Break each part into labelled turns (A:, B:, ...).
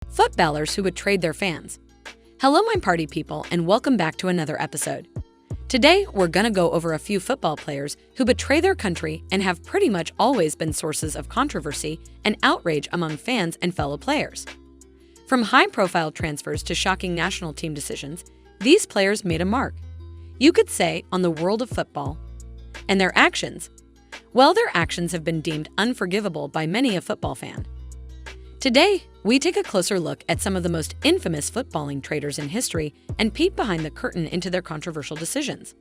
A: Footballers who betrayed their fans. Hello, my party people, and welcome back to another episode. Today, we're gonna go over a few football players who betray their country and have pretty much always been sources of controversy and outrage among fans and fellow players. From high-profile transfers to shocking national team decisions, these players made a mark, you could say, on the world of football. And their actions? Well, their actions have been deemed unforgivable by many a football fan. Today, we take a closer look at some of the most infamous footballing traitors in history and peek behind the curtain into their controversial decisions.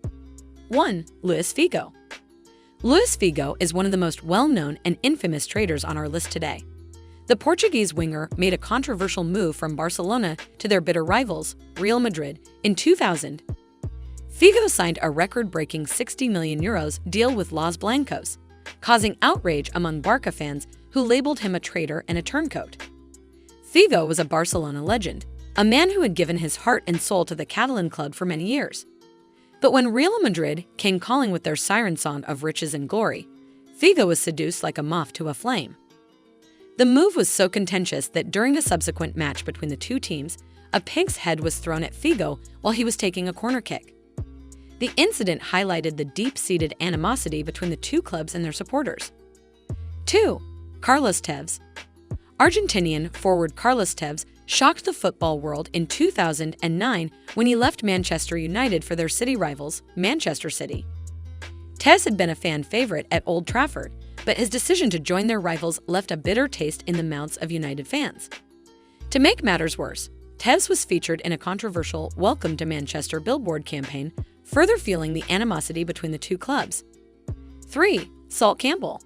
A: 1. Luis Figo. Luis Figo is one of the most well-known and infamous traitors on our list today. The Portuguese winger made a controversial move from Barcelona to their bitter rivals, Real Madrid, in 2000. Figo signed a record-breaking €60 million deal with Los Blancos, causing outrage among Barca fans who labeled him a traitor and a turncoat. Figo was a Barcelona legend, a man who had given his heart and soul to the Catalan club for many years. But when Real Madrid came calling with their siren song of riches and glory, Figo was seduced like a moth to a flame. The move was so contentious that during a subsequent match between the two teams, a pig's head was thrown at Figo while he was taking a corner kick. The incident highlighted the deep-seated animosity between the two clubs and their supporters. 2. Carlos Tevez. Argentinian forward Carlos Tevez shocked the football world in 2009 when he left Manchester United for their city rivals, Manchester City. Tevez had been a fan favorite at Old Trafford, but his decision to join their rivals left a bitter taste in the mouths of United fans. To make matters worse, Tevez was featured in a controversial Welcome to Manchester billboard campaign, further fueling the animosity between the two clubs. 3. Sol Campbell.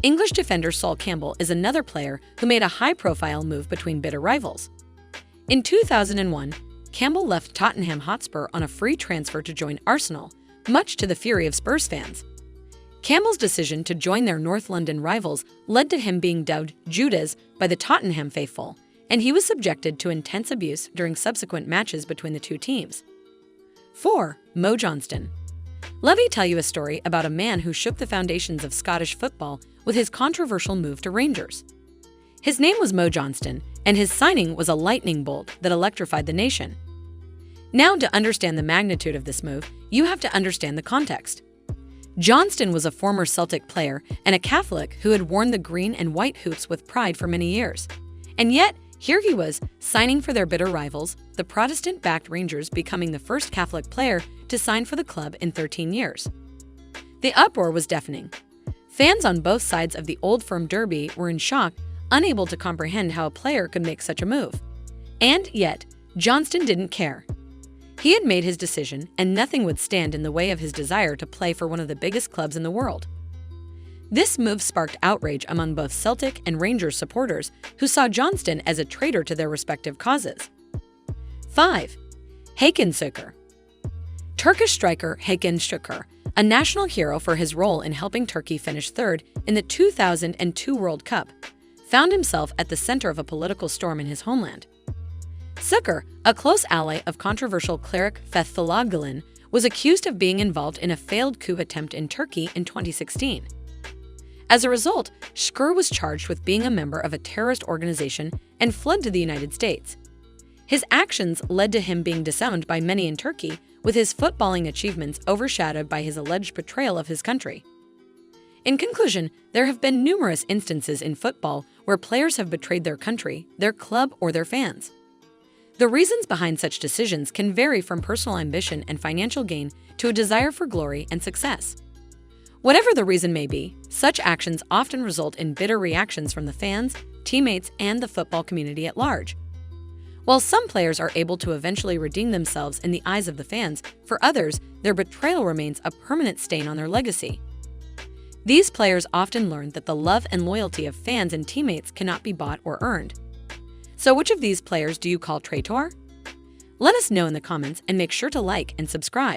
A: English defender Sol Campbell is another player who made a high-profile move between bitter rivals. In 2001, Campbell left Tottenham Hotspur on a free transfer to join Arsenal, much to the fury of Spurs fans. Campbell's decision to join their North London rivals led to him being dubbed Judas by the Tottenham faithful, and he was subjected to intense abuse during subsequent matches between the two teams. 4. Mo Johnston. Let me tell you a story about a man who shook the foundations of Scottish football with his controversial move to Rangers. His name was Mo Johnston, and his signing was a lightning bolt that electrified the nation. Now, to understand the magnitude of this move, you have to understand the context. Johnston was a former Celtic player and a Catholic who had worn the green and white hoops with pride for many years. And yet, here he was, signing for their bitter rivals, the Protestant-backed Rangers, becoming the first Catholic player to sign for the club in 13 years. The uproar was deafening. Fans on both sides of the Old Firm derby were in shock, unable to comprehend how a player could make such a move. And yet, Johnston didn't care. He had made his decision, and nothing would stand in the way of his desire to play for one of the biggest clubs in the world. This move sparked outrage among both Celtic and Rangers supporters who saw Johnston as a traitor to their respective causes. 5. Hakan Şükür. Turkish striker Hakan Şükür, a national hero for his role in helping Turkey finish third in the 2002 World Cup, found himself at the center of a political storm in his homeland. Şükür, a close ally of controversial cleric Fethullah Gülen, was accused of being involved in a failed coup attempt in Turkey in 2016. As a result, Şükür was charged with being a member of a terrorist organization and fled to the United States. His actions led to him being disowned by many in Turkey, with his footballing achievements overshadowed by his alleged betrayal of his country. In conclusion, there have been numerous instances in football where players have betrayed their country, their club, or their fans. The reasons behind such decisions can vary from personal ambition and financial gain to a desire for glory and success. Whatever the reason may be, such actions often result in bitter reactions from the fans, teammates, and the football community at large. While some players are able to eventually redeem themselves in the eyes of the fans, for others, their betrayal remains a permanent stain on their legacy. These players often learn that the love and loyalty of fans and teammates cannot be bought or earned. So which of these players do you call traitor? Let us know in the comments and make sure to like and subscribe.